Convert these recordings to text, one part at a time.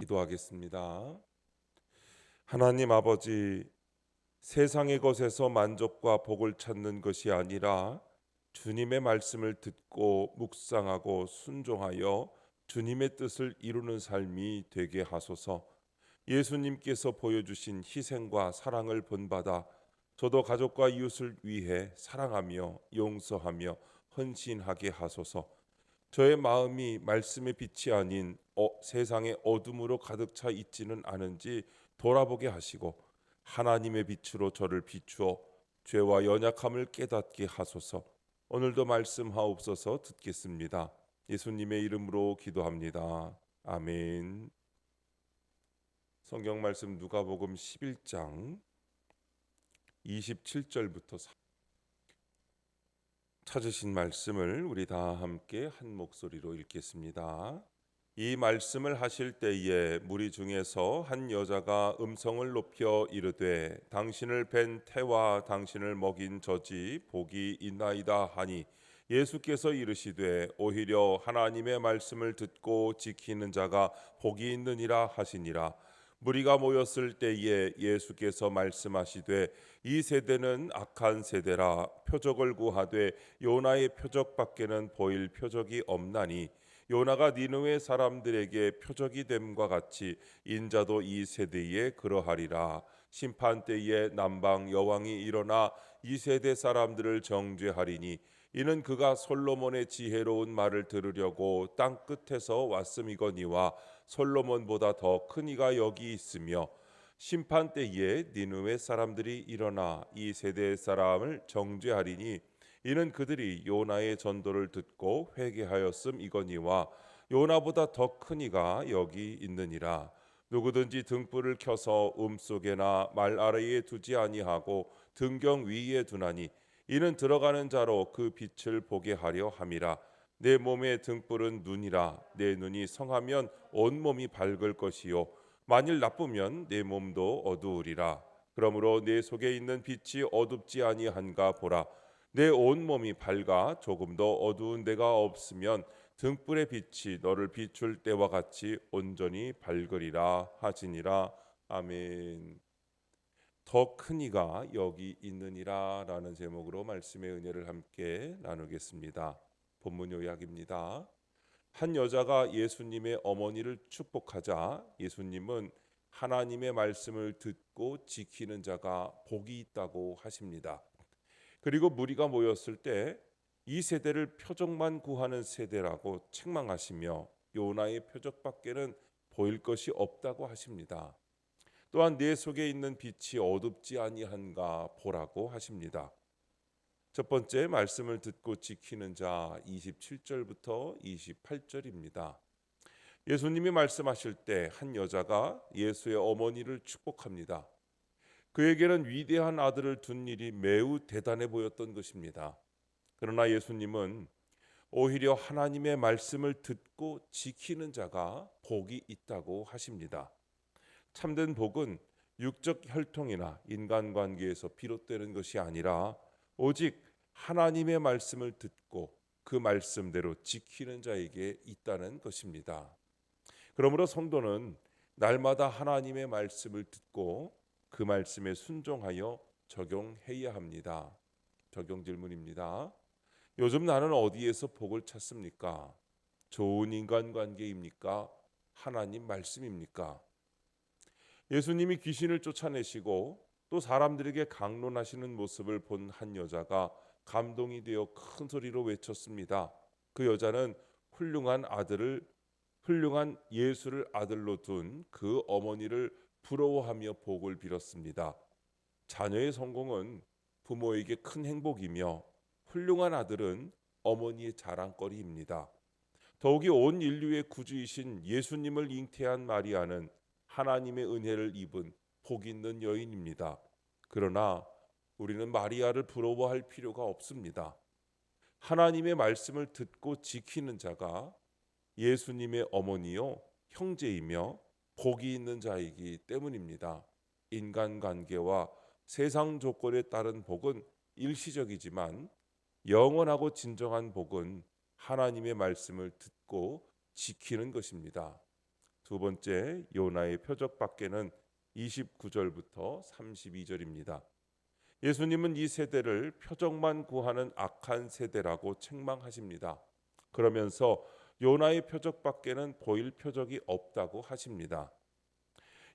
기도하겠습니다. 하나님 아버지, 세상의 것에서 만족과 복을 찾는 것이 아니라 주님의 말씀을 듣고 묵상하고 순종하여 주님의 뜻을 이루는 삶이 되게 하소서. 예수님께서 보여주신 희생과 사랑을 본받아 저도 가족과 이웃을 위해 사랑하며 용서하며 헌신하게 하소서. 저의 마음이 말씀의 빛이 아닌 세상의 어둠으로 가득 차 있지는 않은지 돌아보게 하시고 하나님의 빛으로 저를 비추어 죄와 연약함을 깨닫게 하소서. 오늘도 말씀하옵소서. 듣겠습니다. 예수님의 이름으로 기도합니다. 아멘. 성경 말씀 누가복음 11장 27절부터 찾으신 말씀을 우리 다 함께 한 목소리로 읽겠습니다. 이 말씀을 하실 때에 무리 중에서 한 여자가 음성을 높여 이르되 당신을 뵌 태와 당신을 먹인 젖이 복이 있나이다 하니 예수께서 이르시되 오히려 하나님의 말씀을 듣고 지키는 자가 복이 있느니라 하시니라. 무리가 모였을 때에 예수께서 말씀하시되 이 세대는 악한 세대라. 표적을 구하되 요나의 표적밖에는 보일 표적이 없나니 요나가 니느웨 사람들에게 표적이 됨과 같이 인자도 이 세대에 그러하리라. 심판 때에 남방 여왕이 일어나 이 세대 사람들을 정죄하리니 이는 그가 솔로몬의 지혜로운 말을 들으려고 땅 끝에서 왔음이거니와 솔로몬보다 더 큰 이가 여기 있으며 심판 때에 니느웨 사람들이 일어나 이 세대 사람을 정죄하리니 이는 그들이 요나의 전도를 듣고 회개하였음이거니와 요나보다 더 큰 이가 여기 있느니라. 누구든지 등불을 켜서 속에나 말 아래에 두지 아니하고 등경 위에 두나니 이는 들어가는 자로 그 빛을 보게 하려 함이라. 내 몸의 등불은 눈이라. 내 눈이 성하면 온 몸이 밝을 것이요 만일 나쁘면 내 몸도 어두우리라. 그러므로 내 속에 있는 빛이 어둡지 아니한가 보라. 내 온 몸이 밝아 조금도 어두운 데가 없으면 등불의 빛이 너를 비출 때와 같이 온전히 밝으리라 하시니라. 아멘. 더 큰 이가 여기 있느니라 라는 제목으로 말씀의 은혜를 함께 나누겠습니다. 본문 요약입니다. 한 여자가 예수님의 어머니를 축복하자 예수님은 하나님의 말씀을 듣고 지키는 자가 복이 있다고 하십니다. 그리고 무리가 모였을 때 이 세대를 표적만 구하는 세대라고 책망하시며 요나의 표적밖에는 보일 것이 없다고 하십니다. 또한 내 속에 있는 빛이 어둡지 아니한가 보라고 하십니다. 첫 번째 말씀을 듣고 지키는 자 27절부터 28절입니다. 예수님이 말씀하실 때 한 여자가 예수의 어머니를 축복합니다. 그에게는 위대한 아들을 둔 일이 매우 대단해 보였던 것입니다. 그러나 예수님은 오히려 하나님의 말씀을 듣고 지키는 자가 복이 있다고 하십니다. 참된 복은 육적 혈통이나 인간관계에서 비롯되는 것이 아니라 오직 하나님의 말씀을 듣고 그 말씀대로 지키는 자에게 있다는 것입니다. 그러므로 성도는 날마다 하나님의 말씀을 듣고 그 말씀에 순종하여 적용해야 합니다. 적용 질문입니다. 요즘 나는 어디에서 복을 찾습니까? 좋은 인간관계입니까? 하나님 말씀입니까? 예수님이 귀신을 쫓아내시고 또 사람들에게 강론하시는 모습을 본 한 여자가 감동이 되어 큰 소리로 외쳤습니다. 그 여자는 훌륭한 예수를 아들로 둔 그 어머니를 부러워하며 복을 빌었습니다. 자녀의 성공은 부모에게 큰 행복이며 훌륭한 아들은 어머니의 자랑거리입니다. 더욱이 온 인류의 구주이신 예수님을 잉태한 마리아는 하나님의 은혜를 입은 복 있는 여인입니다. 그러나 우리는 마리아를 부러워할 필요가 없습니다. 하나님의 말씀을 듣고 지키는 자가 예수님의 어머니요 형제이며 복이 있는 자이기 때문입니다. 인간관계와 세상 조건에 따른 복은 일시적이지만 영원하고 진정한 복은 하나님의 말씀을 듣고 지키는 것입니다. 두 번째 요나의 표적 밖에는 29절부터 32절입니다. 예수님은 이 세대를 표적만 구하는 악한 세대라고 책망하십니다. 그러면서 요나의 표적 밖에는 보일 표적이 없다고 하십니다.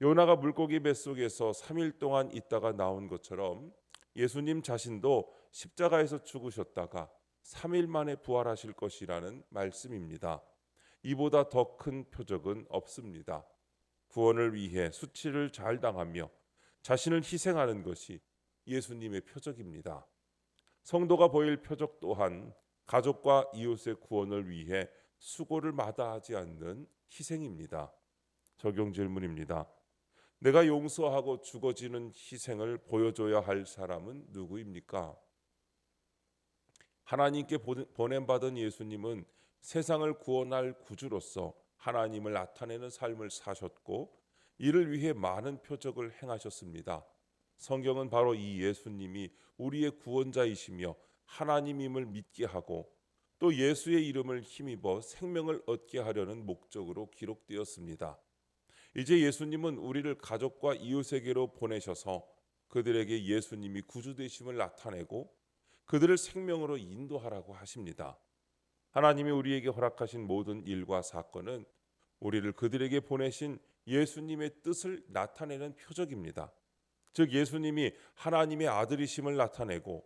요나가 물고기 뱃속에서 3일 동안 있다가 나온 것처럼 예수님 자신도 십자가에서 죽으셨다가 3일 만에 부활하실 것이라는 말씀입니다. 이보다 더 큰 표적은 없습니다. 구원을 위해 수치를 잘 당하며 자신을 희생하는 것이 예수님의 표적입니다. 성도가 보일 표적 또한 가족과 이웃의 구원을 위해 수고를 마다하지 않는 희생입니다. 적용 질문입니다. 내가 용서하고 죽어지는 희생을 보여줘야 할 사람은 누구입니까? 하나님께 보냄받은 예수님은 세상을 구원할 구주로서 하나님을 나타내는 삶을 사셨고 이를 위해 많은 표적을 행하셨습니다. 성경은 바로 이 예수님이 우리의 구원자이시며 하나님임을 믿게 하고 또 예수의 이름을 힘입어 생명을 얻게 하려는 목적으로 기록되었습니다. 이제 예수님은 우리를 가족과 이웃에게로 보내셔서 그들에게 예수님이 구주 되심을 나타내고 그들을 생명으로 인도하라고 하십니다. 하나님이 우리에게 허락하신 모든 일과 사건은 우리를 그들에게 보내신 예수님의 뜻을 나타내는 표적입니다. 즉 예수님이 하나님의 아들이심을 나타내고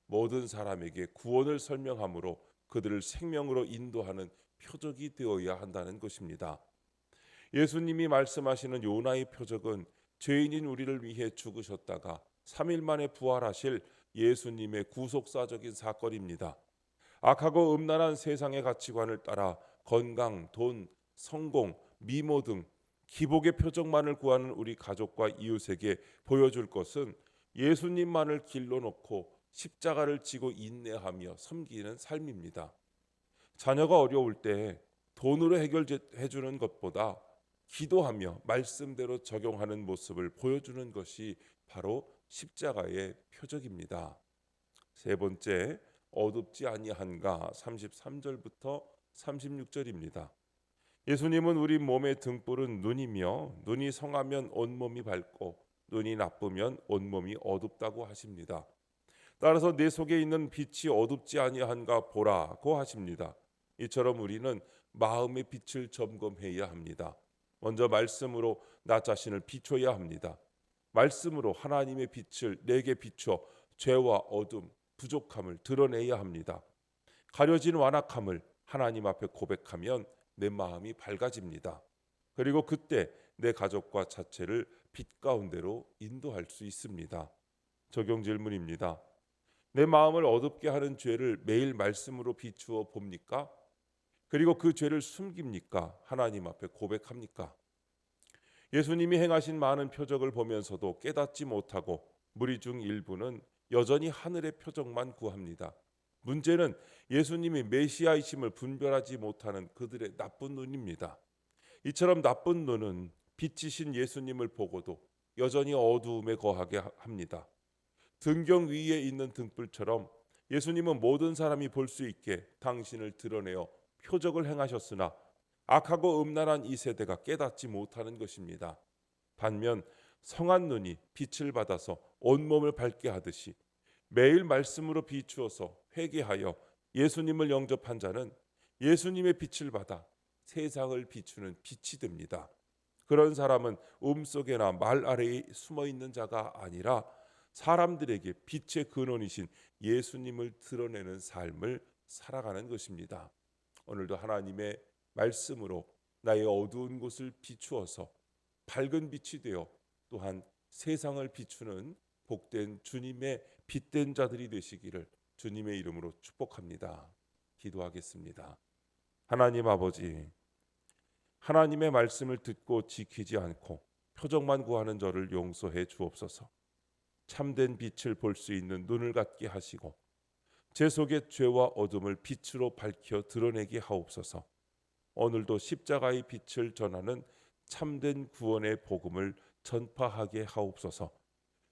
모든 사람에게 구원을 설명함으로 그들을 생명으로 인도하는 표적이 되어야 한다는 것입니다. 예수님이 말씀하시는 요나의 표적은 죄인인 우리를 위해 죽으셨다가 3일 만에 부활하실 예수님의 구속사적인 사건입니다. 악하고 음란한 세상의 가치관을 따라 건강, 돈, 성공, 미모 등 기복의 표적만을 구하는 우리 가족과 이웃에게 보여줄 것은 예수님만을 길로 놓고 십자가를 지고 인내하며 섬기는 삶입니다. 자녀가 어려울 때 돈으로 해결해 주는 것보다 기도하며 말씀대로 적용하는 모습을 보여주는 것이 바로 십자가의 표적입니다. 세 번째, 어둡지 아니한가 33절부터 36절입니다. 예수님은 우리 몸의 등불은 눈이며 눈이 성하면 온몸이 밝고 눈이 나쁘면 온몸이 어둡다고 하십니다. 따라서 내 속에 있는 빛이 어둡지 아니한가 보라고 하십니다. 이처럼 우리는 마음의 빛을 점검해야 합니다. 먼저 말씀으로 나 자신을 비춰야 합니다. 말씀으로 하나님의 빛을 내게 비춰 죄와 어둠, 부족함을 드러내야 합니다. 가려진 완악함을 하나님 앞에 고백하면 내 마음이 밝아집니다. 그리고 그때 내 가족과 자체를 빛 가운데로 인도할 수 있습니다. 적용 질문입니다. 내 마음을 어둡게 하는 죄를 매일 말씀으로 비추어 봅니까? 그리고 그 죄를 숨깁니까? 하나님 앞에 고백합니까? 예수님이 행하신 많은 표적을 보면서도 깨닫지 못하고 무리 중 일부는 여전히 하늘의 표적만 구합니다. 문제는 예수님이 메시아이심을 분별하지 못하는 그들의 나쁜 눈입니다. 이처럼 나쁜 눈은 빛이신 예수님을 보고도 여전히 어두움에 거하게 합니다. 등경 위에 있는 등불처럼 예수님은 모든 사람이 볼 수 있게 당신을 드러내어 표적을 행하셨으나 악하고 음란한 이 세대가 깨닫지 못하는 것입니다. 반면 성한 눈이 빛을 받아서 온몸을 밝게 하듯이 매일 말씀으로 비추어서 회개하여 예수님을 영접한 자는 예수님의 빛을 받아 세상을 비추는 빛이 됩니다. 그런 사람은 속에나 말 아래에 숨어 있는 자가 아니라 사람들에게 빛의 근원이신 예수님을 드러내는 삶을 살아가는 것입니다. 오늘도 하나님의 말씀으로 나의 어두운 곳을 비추어서 밝은 빛이 되어 또한 세상을 비추는 복된 주님의 빛된 자들이 되시기를 주님의 이름으로 축복합니다. 기도하겠습니다. 하나님 아버지, 하나님의 말씀을 듣고 지키지 않고 표적만 구하는 저를 용서해 주옵소서. 참된 빛을 볼 수 있는 눈을 갖게 하시고 제 속의 죄와 어둠을 빛으로 밝혀 드러내게 하옵소서. 오늘도 십자가의 빛을 전하는 참된 구원의 복음을 전파하게 하옵소서.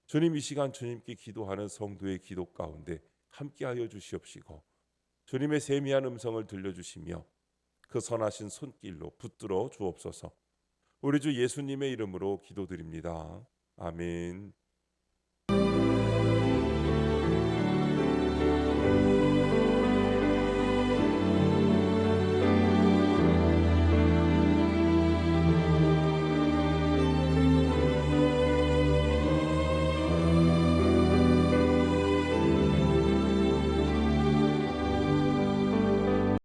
주님, 이 시간 주님께 기도하는 성도의 기도 가운데 함께하여 주시옵시고 주님의 세미한 음성을 들려주시며 그 선하신 손길로 붙들어 주옵소서. 우리 주 예수님의 이름으로 기도드립니다. 아멘.